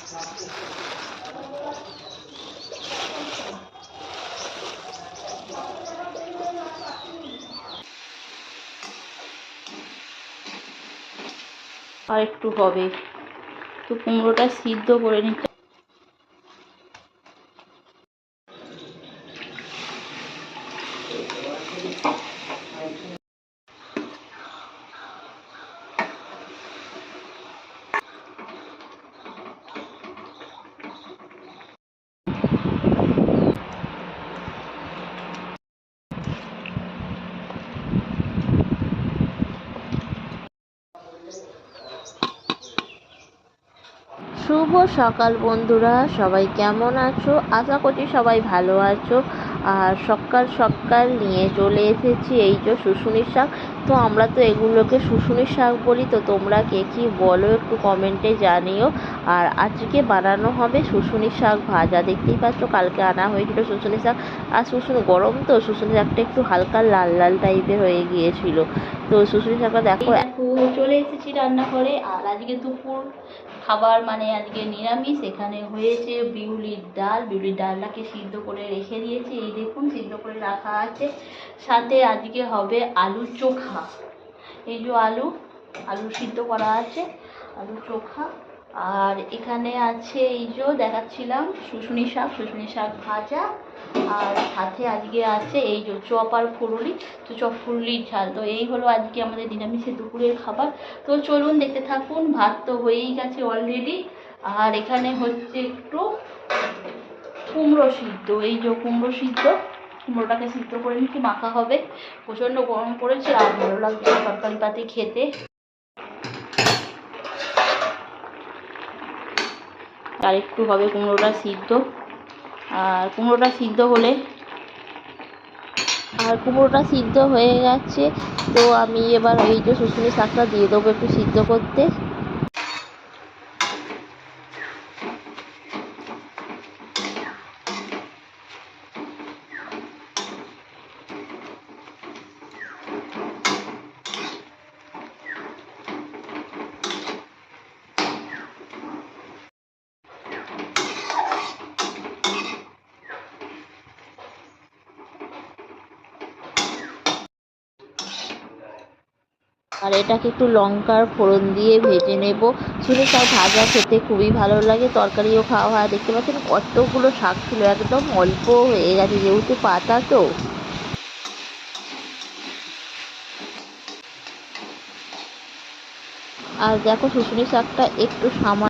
আর একটু হবে, তো কুমড়োটা সিদ্ধ করে নিতে। শুভ সকাল বন্ধুরা, সবাই কেমন আছো? আশা করছি সবাই ভালো আছো। আর সকাল সকাল নিয়ে চলে এসেছি এই যে শুশুনির শাক। তো আমরা তো এগুলোকে শুশুনির শাক বলি, তো তোমরা কে কী বলো একটু কমেন্টে জানিও। আর আজকে বানানো হবে শুশুনির শাক ভাজা। দেখতেই পাচ্ছ কালকে আনা হয়েছিল শুশুনির শাক। আর শুশুনি গরম তো শুশুনির শাকটা একটু হালকা লাল লাল টাইপের হয়ে গিয়েছিল। তো শুশুনির শাকটা দেখো চলে এসেছি রান্নাঘরে। আর আজকে দুপুর খাবার মানে আজকে নিরামিষ। এখানে হয়েছে বিউলির ডালটাকে সিদ্ধ করে রেখে দিয়েছি, এই দেখুন সিদ্ধ করে রাখা আছে। সাথে আজকে হবে আলু চোখা, এই যে আলু সিদ্ধ করা আছে, আলু চোখা। আর এখানে আছে এই যে দেখাচ্ছিলাম শুশুনি শাক ভাজা। আর সাথে আজকে আছে এই যে চপ আর ফুলুরি, তো চপ ফুলুরির ঝাল। তো এই হলো আজকে আমাদের নিরামিষের দুপুরের খাবার। তো চলুন দেখতে থাকুন। ভাত তো হয়েই গেছে অলরেডি। আর এখানে হচ্ছে একটু কুমড়ো সিদ্ধ, এই যে কুমড়োটাকে সিদ্ধ করে নিচ্ছি, মাখা হবে। প্রচণ্ড গরম পড়েছে আর ভালো লাগছে তরকারি পাতি খেতে। আর একটু হবে কুমড়োটা সিদ্ধ। আর কুমড়োটা সিদ্ধ হয়ে গেছে। তো আমি এবার এই যে শুশুনি শাকটা দিয়ে দেবো একটু সিদ্ধ করতে। আর এটাকে একটু লঙ্কার ফোড়ন দিয়ে ভেজে নেব। শুনে শাক ভাজা খেতে খুবই ভালো লাগে, তরকারিও খাওয়া হয়। দেখতে পাচ্ছেন কতগুলো শাক ছিল, একদম অল্প হয়ে গেছে যেহেতু পাতা তো। আর দেখো শুশুনি শাকটা একটু সামান্য